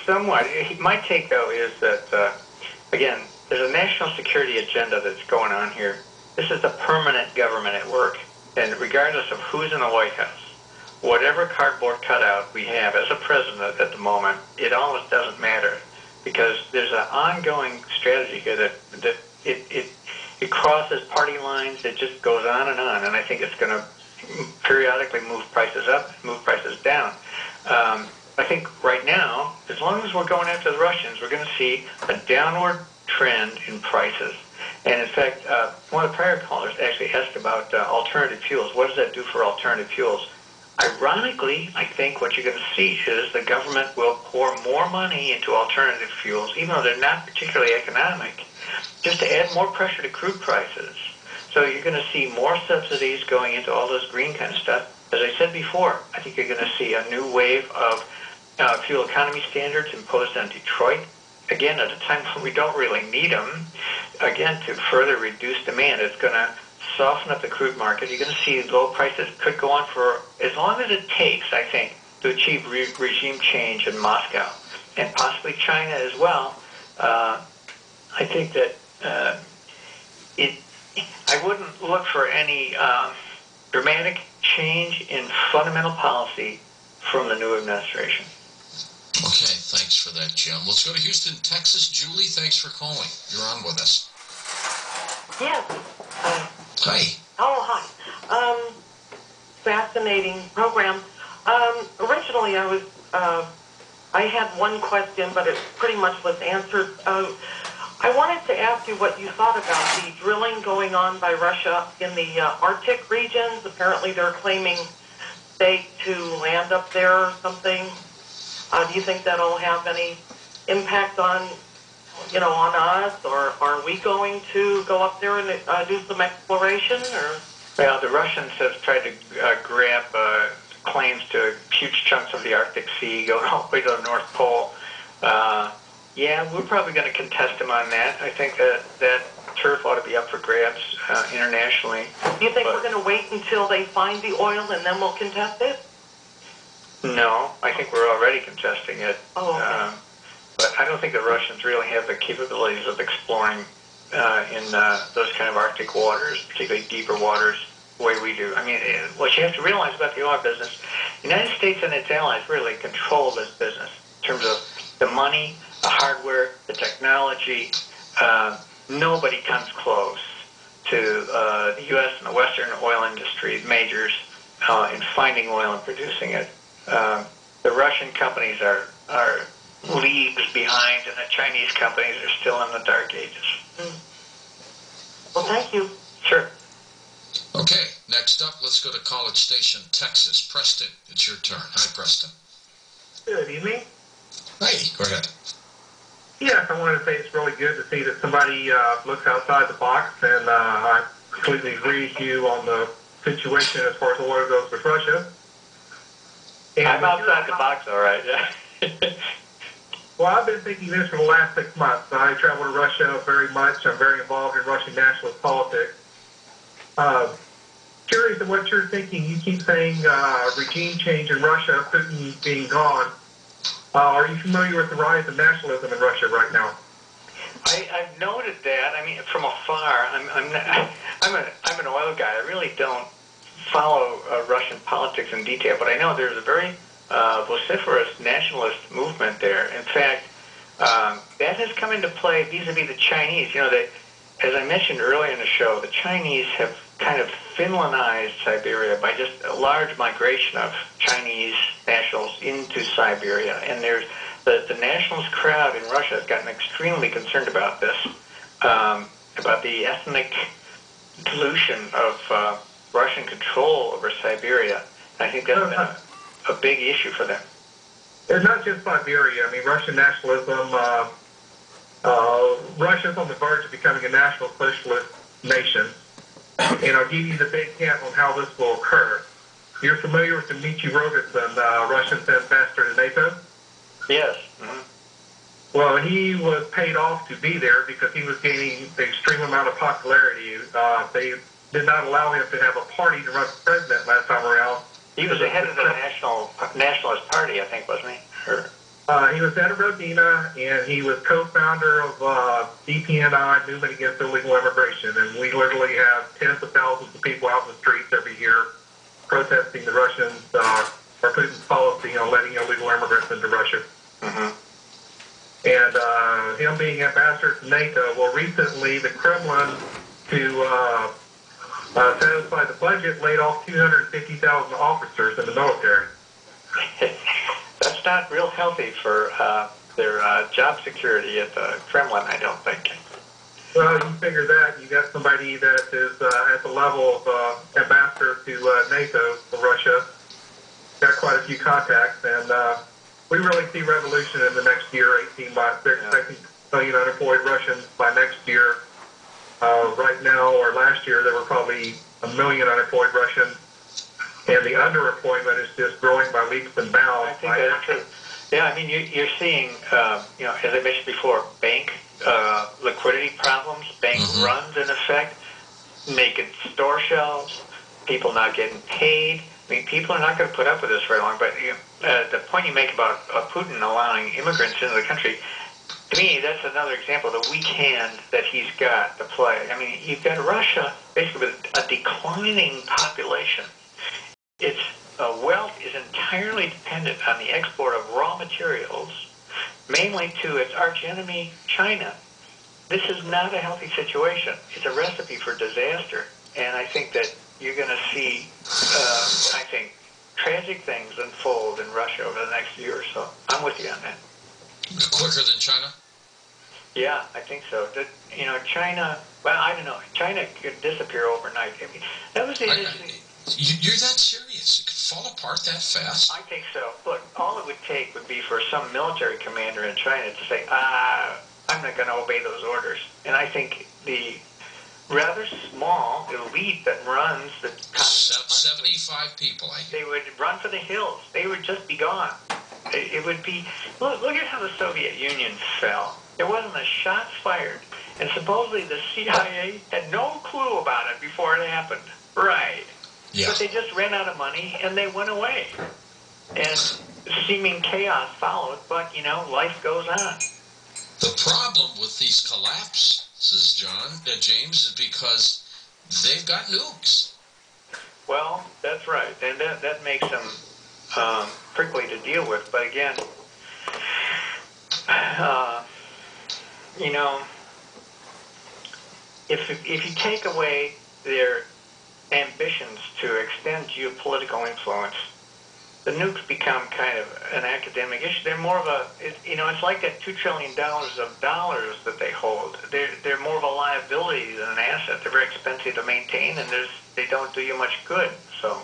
Somewhat. My take, though, is that, again, there's a national security agenda that's going on here. This is a permanent government at work. And regardless of who's in the White House, whatever cardboard cutout we have as a president at the moment, it almost doesn't matter. Because there's an ongoing strategy here that it crosses party lines. It just goes on. And I think it's going to periodically move prices up, move prices down. I think right now, as long as we're going after the Russians, we're going to see a downward trend in prices. And in fact, one of the prior callers actually asked about alternative fuels. What does that do for alternative fuels? Ironically, I think what you're going to see is the government will pour more money into alternative fuels, even though they're not particularly economic, just to add more pressure to crude prices. So you're going to see more subsidies going into all this green kind of stuff. As I said before, I think you're going to see a new wave of fuel economy standards imposed on Detroit, again, at a time when we don't really need them, again, to further reduce demand. It's going to soften up the crude market. You're going to see low prices could go on for as long as it takes, I think, to achieve regime change in Moscow and possibly China as well. I think that I wouldn't look for any dramatic change in fundamental policy from the new administration. Okay, thanks for that, Jim. Let's go to Houston, Texas. Julie, thanks for calling. You're on with us. Yes. Hi. Oh, hi. Fascinating program. Originally, I had one question, but it pretty much was answered. I wanted to ask you what you thought about the drilling going on by Russia in the Arctic regions. Apparently, they're claiming stake to land up there or something. Do you think that'll have any impact on us, or are we going to go up there and do some exploration? Or? Well, the Russians have tried to grab claims to huge chunks of the Arctic Sea, going all the way to the North Pole. Yeah, we're probably going to contest them on that. I think that turf ought to be up for grabs internationally. Do you think we're going to wait until they find the oil and then we'll contest it? No, I think we're already contesting it. Oh, okay. But I don't think the Russians really have the capabilities of exploring in those kind of Arctic waters, particularly deeper waters, the way we do. I mean, what you have to realize about the oil business, the United States and its allies really control this business in terms of the money, the hardware, the technology. Nobody comes close to the U.S. and the Western oil industry majors in finding oil and producing it. The Russian companies are leagues behind, and the Chinese companies are still in the dark ages. Well, thank you. Sure. Okay, next up, let's go to College Station, Texas. Preston, it's your turn. Hi, Preston. Good evening. Hi, go ahead. Yes, I wanted to say it's really good to see that somebody looks outside the box, and I completely agree with you on the situation as far as oil goes with Russia. And I'm outside the box, all right. Well, I've been thinking this for the last 6 months. I travel to Russia very much. I'm very involved in Russian nationalist politics. Curious of what you're thinking. You keep saying regime change in Russia, Putin being gone. Are you familiar with the rise of nationalism in Russia right now? I've noted that. I mean, from afar. I'm an oil guy. I really don't follow Russian politics in detail, but I know there's a very vociferous nationalist movement there. In fact, that has come into play vis-a-vis the Chinese. You know, as I mentioned earlier in the show, the Chinese have kind of Finlandized Siberia by just a large migration of Chinese nationals into Siberia. And there's the nationalist crowd in Russia has gotten extremely concerned about this, about the ethnic dilution of Russian control over Siberia. And I think that's been a big issue for them. It's not just Siberia. I mean, Russian nationalism, Russia's on the verge of becoming a national socialist nation. And I'll give you the big hint on how this will occur. You're familiar with Dmitry Rogosin, Russia's ambassador to NATO? Yes. Mm-hmm. Well, he was paid off to be there because he was gaining an extreme amount of popularity. They did not allow him to have a party to run for president last time around. He was the head of the Nationalist Party, I think, wasn't he? He was out of Rodina, and he was co-founder of DPNI, Movement Against Illegal Immigration. And we literally have tens of thousands of people out in the streets every year protesting the Russians or Putin's policy on letting illegal immigrants into Russia. Mm-hmm. And him being ambassador to NATO, well, recently the Kremlin, to satisfy the budget, laid off 250,000 officers in the military. That's not real healthy for their job security at the Kremlin, I don't think. Well, you figure that. You got somebody that is at the level of ambassador to NATO for Russia. Got quite a few contacts, and we really see revolution in the next year, 18 months. They're expecting a million unemployed Russians by next year. Right now, or last year, there were probably a million unemployed Russians. And the underemployment is just growing by leaps and bounds. I think that's true. Yeah, I mean, you're seeing, as I mentioned before, bank liquidity problems, bank runs in effect, naked store shelves, people not getting paid. I mean, people are not going to put up with this very long. But the point you make about Putin allowing immigrants into the country, to me, that's another example of the weak hand that he's got to play. I mean, you've got Russia basically with a declining population. Its wealth is entirely dependent on the export of raw materials, mainly to its archenemy, China. This is not a healthy situation. It's a recipe for disaster. And I think that you're going to see, tragic things unfold in Russia over the next year or so. I'm with you on that. Quicker than China? Yeah, I think so. That, China, well, I don't know. China could disappear overnight. I mean, that was the You're that serious? It could fall apart that fast? I think so. Look, all it would take would be for some military commander in China to say, I'm not going to obey those orders. And I think the rather small elite that runs the... 75 people, they would run for the hills. They would just be gone. It would be... Look at how the Soviet Union fell. There wasn't a shot fired. And supposedly the CIA had no clue about it before it happened. Right. Yeah. But they just ran out of money and they went away. And seeming chaos followed, but, life goes on. The problem with these collapses, James, is because they've got nukes. Well, that's right. And that makes them prickly to deal with. But again, if you take away their ambitions to extend geopolitical influence, the nukes become kind of an academic issue. They're more of it's like that $2 trillion of dollars that they hold. They're more of a liability than an asset. They're very expensive to maintain, and they don't do you much good. So